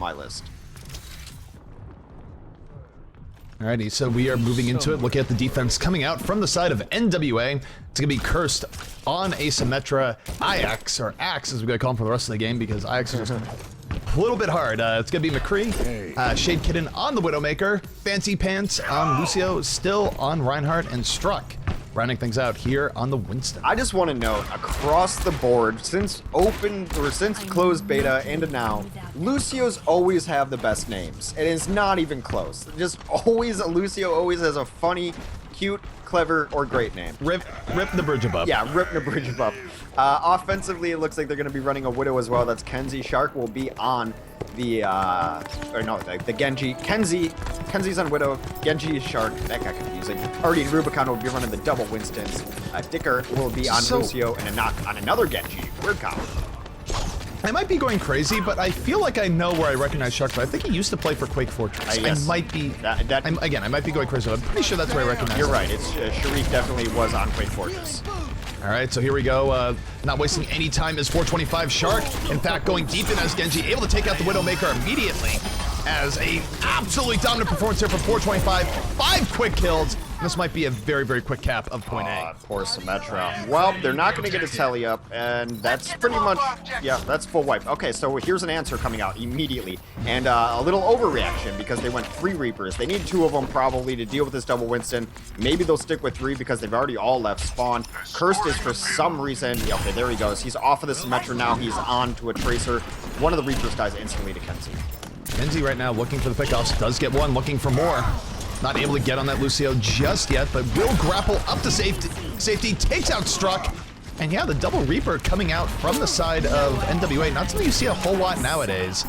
my list. Alrighty, so we are moving into it, looking at the defense coming out from the side of NWA. It's going to be Cursed on Asymmetra, Ix, or Axe as we gotta call him for the rest of the game, because Ix is just a little bit hard. It's going to be McCree, Shade Kitten on the Widowmaker, Fancy Pants on Lucio, still on Reinhardt, and Struck. Rounding things out here on the Winston. I just want to note, across the board, since closed beta and now, Lucio's always have the best names. It is not even close. Just always, Lucio always has a funny, cute, clever, or great name. Rip the bridge above. Yeah, rip the bridge above. Offensively, it looks like they're going to be running a Widow as well. That's Kenzie. Shark will be on the Genji. Kenzi's on Widow. Genji is Shark. That got confusing. Already in Rubicon will be running the double Winstons. Dicker will be on Lucio and a knock on another Genji. Weird combo. I might be going crazy, but I feel like I know where I recognize Shark, but I think he used to play for Quake Fortress. Yes. I might be... Again, I might be going crazy, but I'm pretty sure that's where I recognize You're him. right. It's Sharif definitely was on Quake Fortress. All right, so here we go. Not wasting any time is 425 Shark. In fact, going deep in as Genji, able to take out the Widowmaker immediately as a absolutely dominant performance here for 425. 5 quick kills. This might be a very, very quick cap of point A. Poor Symmetra. Well, they're not going to get a telly up, and that's pretty much, yeah, that's full wipe. Okay, so here's an answer coming out immediately, and a little overreaction because they went 3 Reapers. They need 2 of them probably to deal with this double Winston. Maybe they'll stick with 3 because they've already all left spawn. Cursed is for some reason, yeah, okay, there he goes. He's off of the Symmetra now. He's on to a Tracer. One of the Reapers dies instantly to Kenzie. Kenzie right now looking for the pickoffs, does get one, looking for more. Not able to get on that Lucio just yet, but will grapple up to safety, takes out Struck. And yeah, the double Reaper coming out from the side of NWA, not something you see a whole lot nowadays.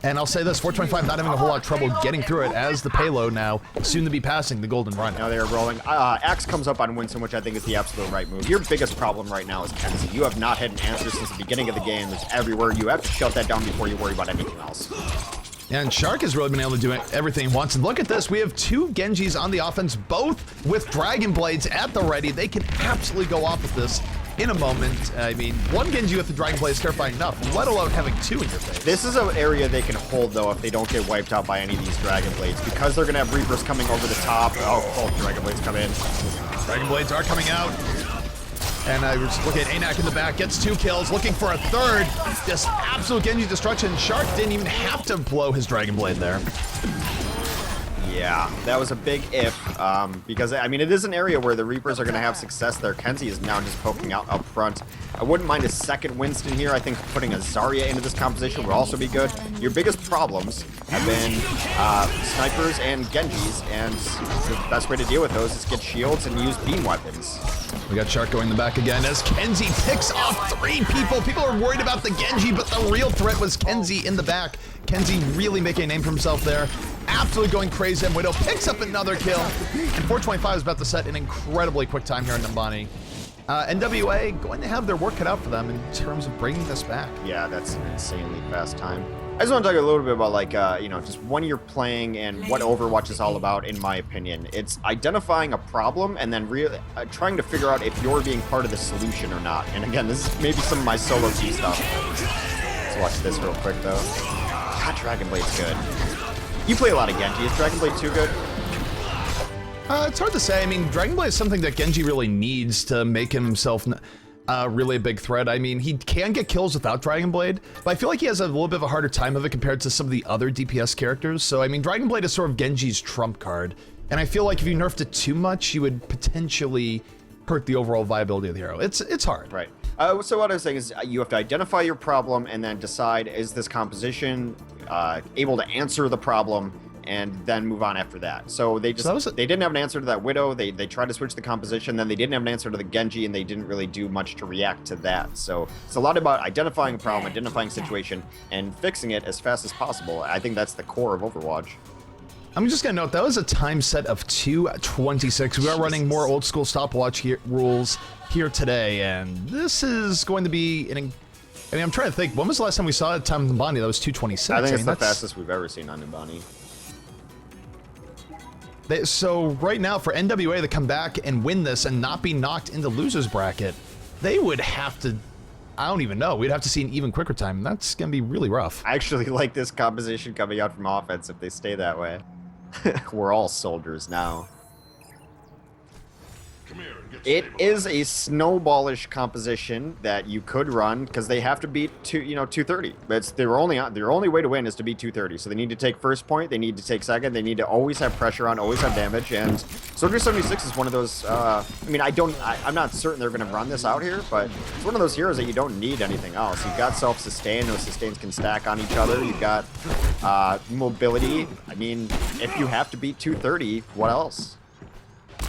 And I'll say this, 425 not having a whole lot of trouble getting through it as the payload now, soon to be passing the Golden Run. Now they are rolling. Axe comes up on Winston, which I think is the absolute right move. Your biggest problem right now is Kenzie. You have not had an answer since the beginning of the game. It's everywhere. You have to shut that down before you worry about anything else. Yeah, and Shark has really been able to do everything he wants. And look at this, we have 2 Genjis on the offense, both with Dragon Blades at the ready. They can absolutely go off with this in a moment. I mean, 1 Genji with the Dragon Blade is terrifying enough, let alone having 2 in your face. This is an area they can hold, though, if they don't get wiped out by any of these Dragon Blades, because they're going to have Reapers coming over the top. Oh, both Dragon Blades come in. Dragon Blades are coming out. And I was looking at Anak in the back, gets 2 kills, looking for a 3rd. Just absolute Genji destruction. Shark didn't even have to blow his Dragon Blade there. Yeah, that was a big if, because, I mean, it is an area where the Reapers are going to have success there. Kenzie is now just poking out up front. I wouldn't mind a second Winston here. I think putting a Zarya into this composition would also be good. Your biggest problems have been snipers and Genjis, and the best way to deal with those is get shields and use beam weapons. We got Shark going in the back again as Kenzie picks off 3 people. People are worried about the Genji, but the real threat was Kenzie in the back. Kenzie really making a name for himself there. Absolutely going crazy, and Widow picks up another kill. And 425 is about to set an incredibly quick time here in Nambani. NWA going to have their work cut out for them in terms of bringing this back. Yeah, that's an insanely fast time. I just want to talk a little bit about, like, you know, just when you're playing and what Overwatch is all about, in my opinion. It's identifying a problem and then really trying to figure out if you're being part of the solution or not. And again, this is maybe some of my solo team stuff. Let's watch this real quick, though. God, Dragon Blade's good. You play a lot of Genji. Is Dragon Blade too good? It's hard to say. I mean, Dragon Blade is something that Genji really needs to make himself really a big threat. I mean, he can get kills without Dragon Blade, but I feel like he has a little bit of a harder time of it compared to some of the other DPS characters. So, I mean, Dragon Blade is sort of Genji's trump card. And I feel like if you nerfed it too much, you would potentially hurt the overall viability of the hero. It's hard. Right. So what I was saying is you have to identify your problem and then decide, is this composition able to answer the problem, and then move on after that. So they just they didn't have an answer to that Widow. They tried to switch the composition, then they didn't have an answer to the Genji, and they didn't really do much to react to that. So it's a lot about identifying a problem, identifying a situation, and fixing it as fast as possible. I think that's the core of Overwatch. I'm just gonna note that was a time set of 2:26. We are running more old school stopwatch rules here today, and this is going to be an. I mean, I'm trying to think. When was the last time we saw a time in Nimbani that was 2:26? I think it's the fastest we've ever seen on Nimbani. So right now, for NWA to come back and win this and not be knocked into losers bracket, they would have to. I don't even know. We'd have to see an even quicker time, and that's going to be really rough. I actually like this composition coming out from offense if they stay that way. We're all soldiers now. It is a snowballish composition that you could run because they have to beat 230. That's their only way to win is to beat 230. So they need to take first point, they need to take second, they need to always have pressure on, always have damage. And Soldier 76 is one of those. I mean, I'm not certain they're going to run this out here, but it's one of those heroes that you don't need anything else. You've got self-sustain; those sustains can stack on each other. You've got mobility. I mean, if you have to beat 230, what else?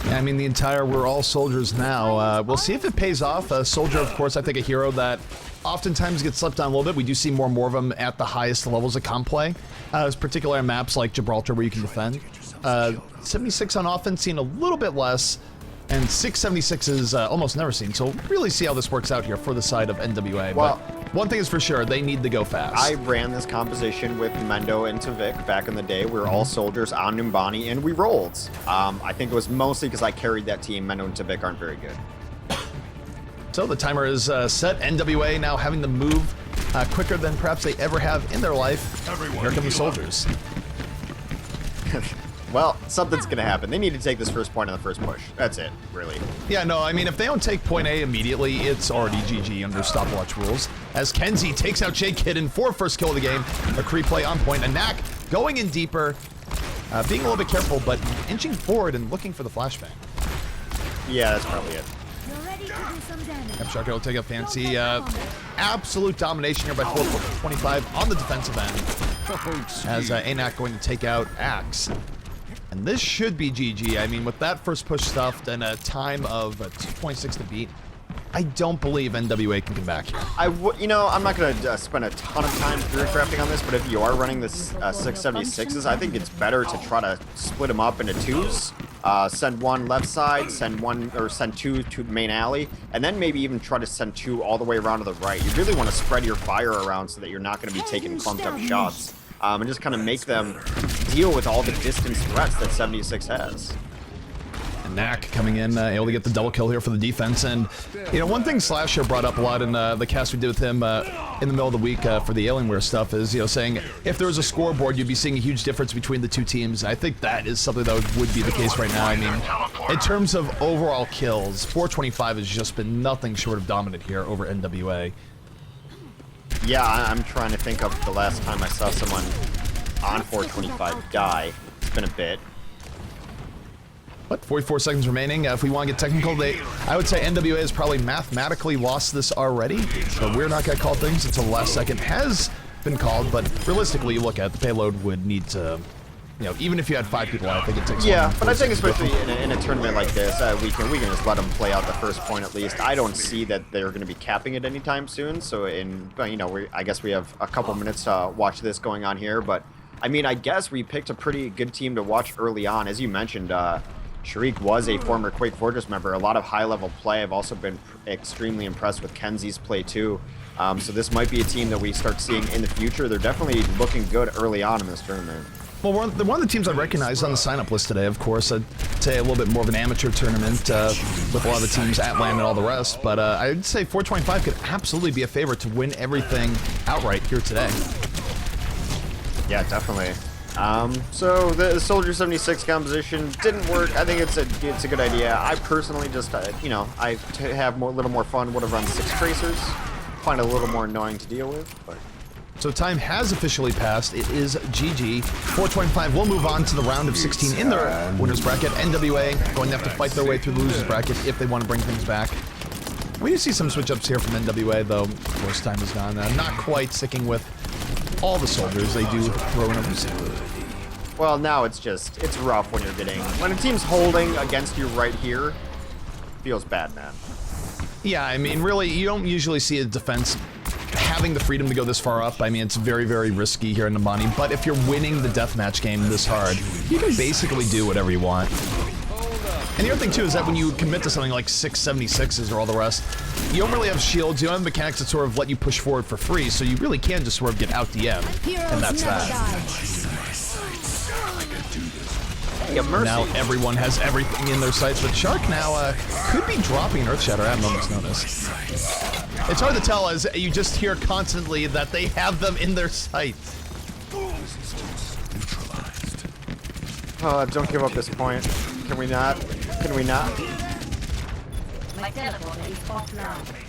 I mean, the entire we're all soldiers now. We'll see if it pays off. Soldier, of course, I think a hero that oftentimes gets slept on a little bit. We do see more and more of them at the highest levels of comp play, particularly on maps like Gibraltar where you can defend. 76 on offense, seen a little bit less, and 676 is almost never seen. So we'll really see how this works out here for the side of NWA. Well, but one thing is for sure, they need to go fast. I ran this composition with Mendo and Tavik back in the day. We were all soldiers on Numbani, and we rolled. I think it was mostly because I carried that team. Mendo and Tavik aren't very good. So the timer is set. NWA now having to move quicker than perhaps they ever have in their life. Here come the soldiers. Well, something's going to happen. They need to take this first point on the first push. That's it, really. Yeah, no, I mean, if they don't take point A immediately, it's already GG under stopwatch rules. As Kenzie takes out Jake Kidden for first kill of the game. A creep play on point. A knack going in deeper. Being a little bit careful, but inching forward and looking for the flashbang. Yeah, that's probably it. Shark will take a fancy absolute domination here by 425 on the defensive end. As Anak going to take out Axe. And this should be GG. I mean, with that first push stuffed and a time of 2.6 to beat, I don't believe NWA can come back here. I'm not going to spend a ton of time career crafting on this, but if you are running this 676s, I think it's better to try to split them up into twos. Send one left side, send two to main alley, and then maybe even try to send two all the way around to the right. You really want to spread your fire around so that you're not going to be taking clumped up shots. And just kind of make them deal with all the distance threats that 76 has. And Knack coming in, able to get the double kill here for the defense. And, one thing Slash here brought up a lot in the cast we did with him in the middle of the week for the Alienware stuff is, saying if there was a scoreboard, you'd be seeing a huge difference between the two teams. I think that is something that would be the case right now. I mean, in terms of overall kills, 425 has just been nothing short of dominant here over NWA. Yeah, I'm trying to think of the last time I saw someone on 425 die. It's been a bit. What, 44 seconds remaining? If we want to get technical, I would say NWA has probably mathematically lost this already, but we're not going to call things until the last second has been called, but realistically, you look at it, the payload would need to, even if you had 5 people, I think it takes. Yeah, but I think especially in a tournament like this, we can just let them play out the first point at least. I don't see that they're going to be capping it anytime soon. So I guess we have a couple minutes to watch this going on here. But I mean, I guess we picked a pretty good team to watch early on, as you mentioned. Sharik was a former Quake Fortress member. A lot of high-level play. I've also been extremely impressed with Kenzie's play too. So this might be a team that we start seeing in the future. They're definitely looking good early on in this tournament. Well, one of the teams I recognized on the sign-up list today, of course, I'd say a little bit more of an amateur tournament with a lot of the teams at LAN and all the rest, but I'd say 425 could absolutely be a favorite to win everything outright here today. Yeah, definitely. So the Soldier 76 composition didn't work. I think it's a good idea. I personally just, I to have a little more fun would have run 6 tracers. Find it a little more annoying to deal with, but... So time has officially passed. It is GG. 425 will move on to the round of 16 in their winners bracket. NWA going to have to fight their way through the losers bracket if they want to bring things back. We do see some switch-ups here from NWA, though. Of course, time is gone. Not quite sticking with all the soldiers. They do throw in a Lucy. Well, now it's rough when when a team's holding against you right here. Feels bad, man. Yeah, I mean, really, you don't usually see a defense having the freedom to go this far up. I mean, it's very, very risky here in Numbani, but if you're winning the deathmatch game this hard, you can basically do whatever you want. And the other thing, too, is that when you commit to something like 676s or all the rest, you don't really have shields, you don't have mechanics that sort of let you push forward for free, so you really can just sort of get out DM'd, and that's that. Now everyone has everything in their sights, but Shark now could be dropping an Earthshatter at a moment's notice. It's hard to tell as you just hear constantly that they have them in their sights. Oh, don't give up this point. Can we not? Can we not? My teleporter is offline.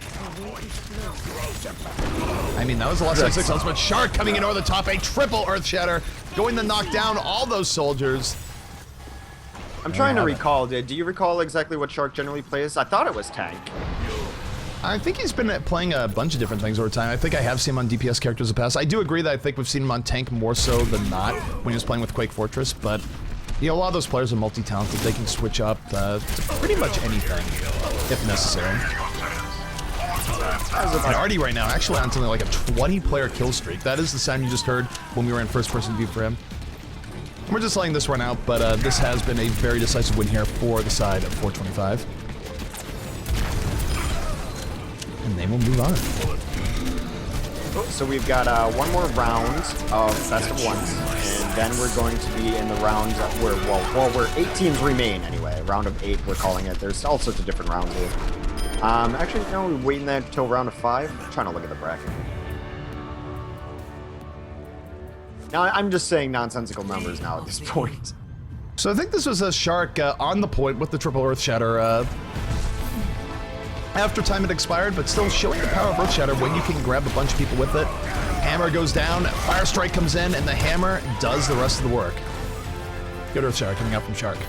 I mean, that was the last 6 months, but Shark coming in over the top, a triple Earth Shatter, going to knock down all those soldiers. I'm trying to recall, do you recall exactly what Shark generally plays? I thought it was tank. I think he's been playing a bunch of different things over time. I think I have seen him on DPS characters in the past. I do agree that I think we've seen him on tank more so than not when he was playing with Quake Fortress, but you know, a lot of those players are multi-talented. They can switch up to pretty much anything if necessary. And Artie right now actually on something like a 20-player kill streak. That is the sound you just heard when we were in first-person view for him. We're just letting this run out, but this has been a very decisive win here for the side of 425. And they will move on. So we've got one more round of best of ones, and then we're going to be in the round where, well, 8 teams remain anyway. Round of 8, we're calling it. There's all sorts of different rounds here. Actually, no, we're waiting there until round of 5. I'm trying to look at the bracket. Now, I'm just saying nonsensical numbers now at this point. So I think this was a Shark on the point with the triple Earth Shatter. After time had expired, but still showing the power of Earth Shatter when you can grab a bunch of people with it. Hammer goes down, Fire Strike comes in, and the Hammer does the rest of the work. Good Earth Shatter coming out from Shark.